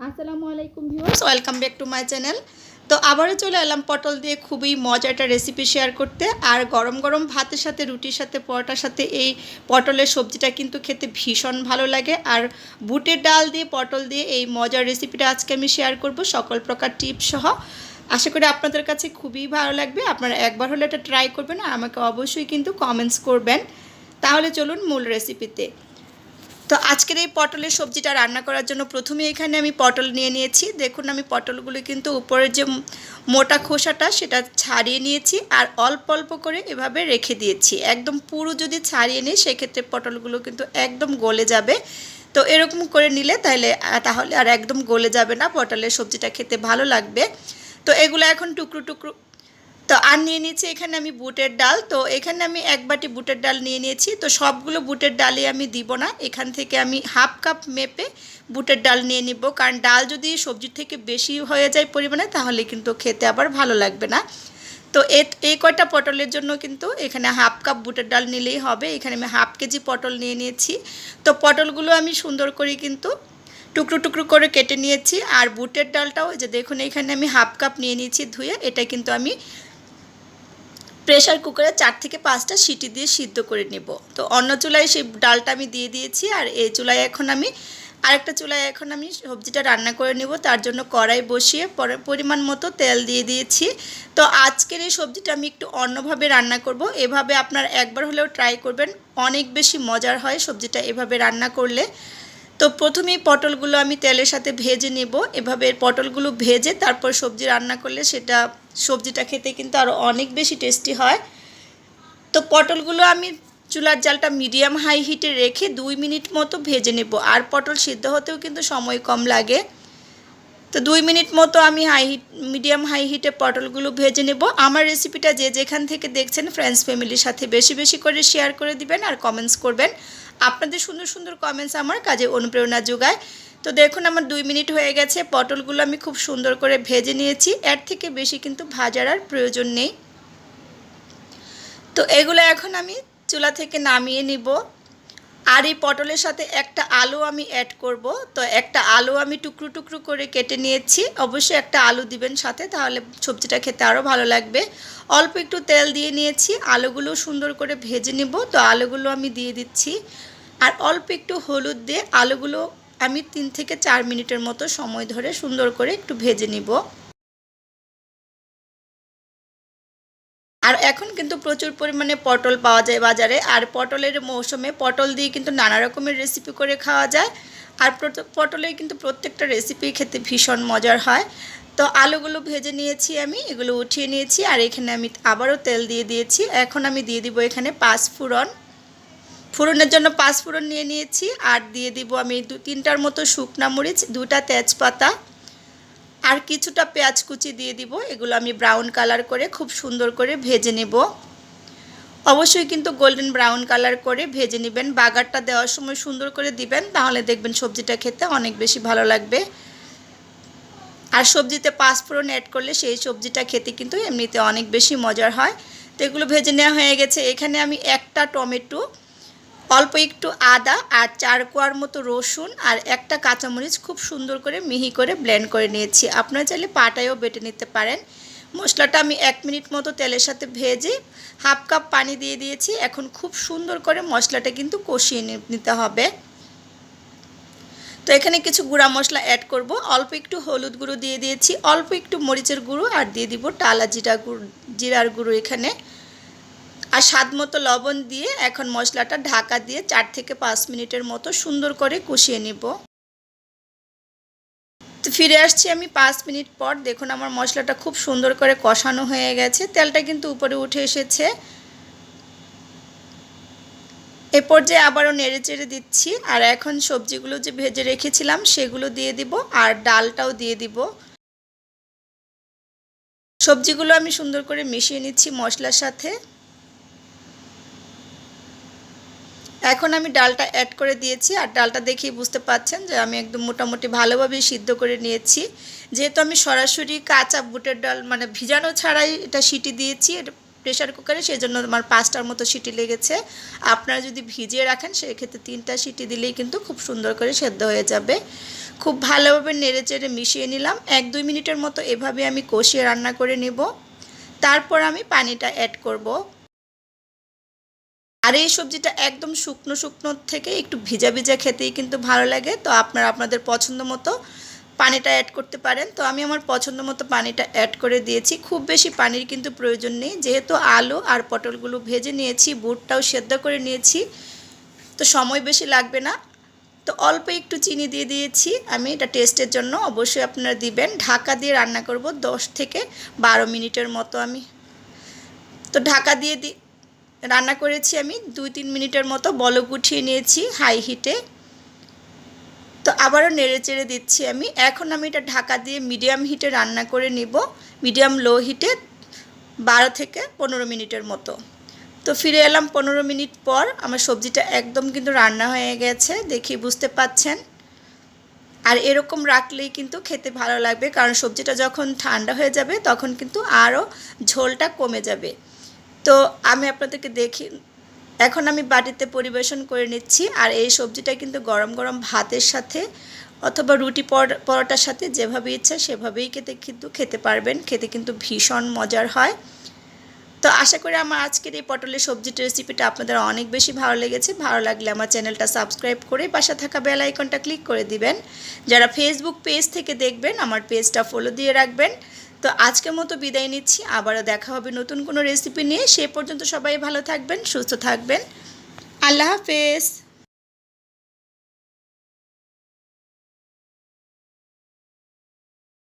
আসসালামু আলাইকুম viewers, welcome back to my channel. তো আবারও চলে এলাম পটল দিয়ে খুবই মজার একটা রেসিপি শেয়ার করতে। আর গরম গরম ভাতের সাথে, রুটির সাথে, পরোটার সাথে এই পটলের সবজিটা কিন্তু খেতে ভীষণ ভালো লাগে। আর বুটের ডাল দিয়ে পটল দিয়ে এই মজার রেসিপিটা আজকে আমি শেয়ার করব সকল প্রকার টিপস সহ। আশা করি আপনাদের কাছে খুবই ভালো লাগবে। আপনারা একবার হলে এটা ট্রাই করবেন আর আমাকে অবশ্যই কিন্তু কমেন্টস করবেন। তাহলে চলুন মূল রেসিপিতে। তো আজকের এই পটলের সবজিটা রান্না করার জন্য প্রথমে এখানে আমি পটল নিয়ে নিয়েছি। দেখুন আমি পটলগুলো কিন্তু উপরের যে মোটা খোসাটা সেটা ছাড়িয়ে নিয়েছি আর অল্প অল্প করে এভাবে রেখে দিয়েছি। একদম পুরো যদি ছাড়িয়ে নিই সেক্ষেত্রে পটলগুলো কিন্তু একদম গলে যাবে। তো এরকম করে নিলে তাহলে আর একদম গলে যাবে না, পটলের সবজিটা খেতে ভালো লাগবে। তো এগুলো এখন টুকরো টুকরো। তো আর নিয়ে নিয়েছি এখানে আমি বুটের ডাল। তো এখানে আমি এক বাটি বুটের ডাল নিয়ে নিয়েছি। তো সবগুলো বুটের ডালই আমি দিব না, এখান থেকে আমি হাফ কাপ মেপে বুটের ডাল নিয়ে নিব। কারণ ডাল যদি সবজির থেকে বেশি হয়ে যায় পরিমাণে তাহলে কিন্তু খেতে আবার ভালো লাগবে না। তো এই কয়টা পটলের জন্য কিন্তু এখানে হাফ কাপ বুটের ডাল নিলেই হবে। এখানে আমি হাফ কেজি পটল নিয়ে নিয়েছি। তো পটলগুলো আমি সুন্দর করে কিন্তু টুকরো টুকরো করে কেটে নিয়েছি। আর বুটের ডালটাও যে দেখুন এখানে আমি হাফ কাপ নিয়ে নিয়েছি ধুয়ে। এটা কিন্তু আমি প্রেশার কুকারে 4 থেকে 5টা সিটি দিয়ে সিদ্ধ করে নেব। তো অন্য চুলায় সেই ডালটা আমি দিয়ে দিয়েছি। আর এই চুলায় এখন আমি আরেকটা চুলায় সবজিটা রান্না করে নেব। তার জন্য কড়াই বসিয়ে পরিমাণ মতো তেল দিয়ে দিয়েছি। তো আজকের এই সবজিটা আমি একটু অন্যভাবে রান্না করব। এভাবে আপনার একবার হলেও ট্রাই করবেন, অনেক বেশি মজার হয় সবজিটা এভাবে রান্না করলে। তো প্রথমেই পটলগুলো আমি তেলের সাথে ভেজে নেব। এভাবে পটলগুলো ভেজে তারপর সবজি রান্না করলে সবজিটা খেতে কিন্তু আরও অনেক বেশি টেস্টি হয়। তো পটলগুলো আমি চুলার জালটা মিডিয়াম হাই হিটে রেখে 2 মিনিট মতো ভেজে নেব। আর পটল সিদ্ধ হতেও কিন্তু সময় কম লাগে। তো 2 মিনিট মতো আমি মিডিয়াম হাই হিটে পটলগুলো ভেজে নেব। আমার রেসিপিটা যে যেখান থেকে দেখছেন ফ্রেন্ডস ফ্যামিলির সাথে বেশি বেশি করে শেয়ার করে দিবেন আর কমেন্টস করবেন। আপনাদের সুন্দর সুন্দর কমেন্টস আমার কাজে অনুপ্রেরণা যোগায়। তো দেখুন আমার 2 মিনিট হয়ে গেছে, পটলগুলো আমি খুব সুন্দর করে ভেজে নিয়েছি। এর থেকে বেশি কিন্তু ভাজার আর প্রয়োজন নেই। তো এগুলো এখন আমি চুলা থেকে নামিয়ে নিব। আর এই পটলের সাথে একটা আলু আমি অ্যাড করব। তো একটা আলু আমি টুকরো টুকরো করে কেটে নিয়েছি। অবশ্যই একটা আলু দিবেন সাথে, তাহলে সবজিটা খেতে আরও ভালো লাগবে। অল্প একটু তেল দিয়ে নিয়েছি, আলুগুলো সুন্দর করে ভেজে নেব। তো আলুগুলো আমি দিয়ে দিচ্ছি আর অল্প একটু হলুদ দিয়ে আলুগুলো আমি 3 থেকে 4 মিনিটের মতো সময় ধরে সুন্দর করে একটু ভেজে নিব। আর এখন কিন্তু প্রচুর পরিমাণে পটল পাওয়া যায় বাজারে। আর পটলের মৌসুমে পটল দিয়ে কিন্তু নানা রকমের রেসিপি করে খাওয়া যায়। আর পটলের কিন্তু প্রত্যেকটা রেসিপি খেতে ভীষণ মজার হয়। তো আলুগুলো ভেজে নিয়েছি, আমি এগুলো উঠিয়ে নিয়েছি। আর এখানে আমি আবারও তেল দিয়ে দিয়েছি। এখন আমি দিয়ে দিব এখানে 5 ফোড়ন। ফোড়নের জন্য 5 ফোড়ন নিয়ে নিয়েছি। আর দিয়ে দিব আমি 2-3টার মতো শুকনা মরিচ, 2টা তেজপাতা আর কিছুটা পেঁয়াজ কুচি দিয়ে দিব। এগুলো আমি ব্রাউন কালার করে খুব সুন্দর করে ভেজে নেব। অবশ্যই কিন্তু গোল্ডেন ব্রাউন কালার করে ভেজে নেবেন। বাগারটা দেওয়ার সময় সুন্দর করে দিবেন, তাহলে দেখবেন সবজিটা খেতে অনেক বেশি ভালো লাগবে। আর সবজিতে 5 ফোড়ন অ্যাড করলে সেই সবজিটা খেতে কিন্তু এমনিতে অনেক বেশি মজার হয়। তো এগুলো ভেজে নেওয়া হয়ে গেছে। এখানে আমি একটা টমেটো, অল্প একটু আদা আর 4 কোয়ার মতো রসুন আর একটা কাঁচামরিচ খুব সুন্দর করে মিহি করে ব্লেন্ড করে নিয়েছি। আপনারা চাইলে পাটায়ও বেটে নিতে পারেন। মশলাটা আমি 1 মিনিট মতো তেলের সাথে ভেজে হাফ কাপ পানি দিয়ে দিয়েছি। এখন খুব সুন্দর করে মশলাটা কিন্তু কষিয়ে নিতে হবে। তো এখানে কিছু গুঁড়া মশলা অ্যাড করব। অল্প একটু হলুদ গুঁড়ো দিয়ে দিয়েছি, অল্প একটু মরিচের গুঁড়ো আর দিয়ে দিব টালা জিরার গুঁড়ো এখানে। আর স্বাদ মতো লবণ দিয়ে এখন মশলাটা ঢাকা দিয়ে 4 থেকে 5 মিনিটের মতো সুন্দর করে কষিয়ে নিব। তো ফিরে আসছি আমি 5 মিনিট পর। দেখুন আমার মশলাটা খুব সুন্দর করে কষানো হয়ে গেছে, তেলটা কিন্তু উপরে উঠে এসেছে। এ পর্যায়ে আবারও নেড়ে চেড়ে দিচ্ছি। আর এখন সবজিগুলো যে ভেজে রেখেছিলাম সেগুলো দিয়ে দিব আর ডালটাও দিয়ে দিব। সবজিগুলো আমি সুন্দর করে মিশিয়ে নিচ্ছি মশলার সাথে। এখন আমি ডালটা অ্যাড করে দিয়েছি। আর ডালটা দেখেই বুঝতে পাচ্ছেন যে আমি একদম মোটামুটি ভালোভাবে সিদ্ধ করে নিয়েছি। যেহেতু আমি সরাসরি কাঁচা বুটের ডাল মানে ভিজানো ছাড়াই এটা সিটি দিয়েছি প্রেশার কুকারে, সেই জন্য আমার 5টার মতো সিটি লেগেছে। আপনারা যদি ভিজিয়ে রাখেন সেক্ষেত্রে 3টা সিটি দিলেই কিন্তু খুব সুন্দর করে সেদ্ধ হয়ে যাবে। খুব ভালোভাবে নেড়েচেড়ে মিশিয়ে নিলাম। 1-2 মিনিটের মতো এভাবে আমি কষিয়ে রান্না করে নিব। তারপর আমি পানিটা অ্যাড করব। আর এই সবজিটা একদম শুকনো শুকনো থেকে একটু ভিজা ভিজা খেতেই কিন্তু ভালো লাগে। তো আপনারা আপনাদের পছন্দ মতো পানিটা অ্যাড করতে পারেন। তো আমি আমার পছন্দ মতো পানিটা অ্যাড করে দিয়েছি। খুব বেশি পানির কিন্তু প্রয়োজন নেই, যেহেতু আলু আর পটলগুলো ভেজে নিয়েছি, বুটটাও সেদ্ধ করে নিয়েছি, তো সময় বেশি লাগবে না। তো অল্প একটু চিনি দিয়ে দিয়েছি আমি, এটা টেস্টের জন্য, অবশ্যই আপনারা দিবেন। ঢাকা দিয়ে রান্না করব 10 থেকে 12 মিনিটের মতো আমি। তো ঢাকা দিয়ে রান্না করেছি আমি 2-3 মিনিটের মতো, বলক উঠিয়ে নিয়েছি হাই হিটে। তো আবারও নেড়ে চেড়ে দিচ্ছি আমি। এখন আমি এটা ঢাকা দিয়ে মিডিয়াম হিটে রান্না করে নিব, মিডিয়াম লো হিটে 12 থেকে 15 মিনিটের মতো। তো ফিরে এলাম 15 মিনিট পর। আমার সবজিটা একদম কিন্তু রান্না হয়ে গেছে, দেখি বুঝতে পাচ্ছেন। আর এরকম রাখলেই কিন্তু খেতে ভালো লাগবে, কারণ সবজিটা যখন ঠান্ডা হয়ে যাবে তখন কিন্তু আরও ঝোলটা কমে যাবে। তো আমি আপনাদেরকে দেখি, এখন আমি বাটিতে পরিবেশন করে নিচ্ছি। আর এই সবজিটা কিন্তু গরম গরম ভাতের সাথে অথবা রুটি পরোটার সাথে যেভাবে ইচ্ছা সেভাবেই খেতে পারবেন। খেতে কিন্তু ভীষণ মজার হয়। তো আশা করি আমার আজকের এই পটলের সবজির রেসিপিটা আপনাদের অনেক বেশি ভালো লেগেছে। ভালো লাগলে আমার চ্যানেলটা সাবস্ক্রাইব করে পাশে থাকা বেল আইকনটা ক্লিক করে দিবেন। যারা ফেসবুক পেজ থেকে দেখবেন আমার পেজটা ফলো দিয়ে রাখবেন। তো আজকের মতো বিদায় নিচ্ছি, আবারও দেখা হবে নতুন কোনো রেসিপি নিয়ে। সে পর্যন্ত সবাই ভালো থাকবেন, সুস্থ থাকবেন। আল্লাহ হাফেজ।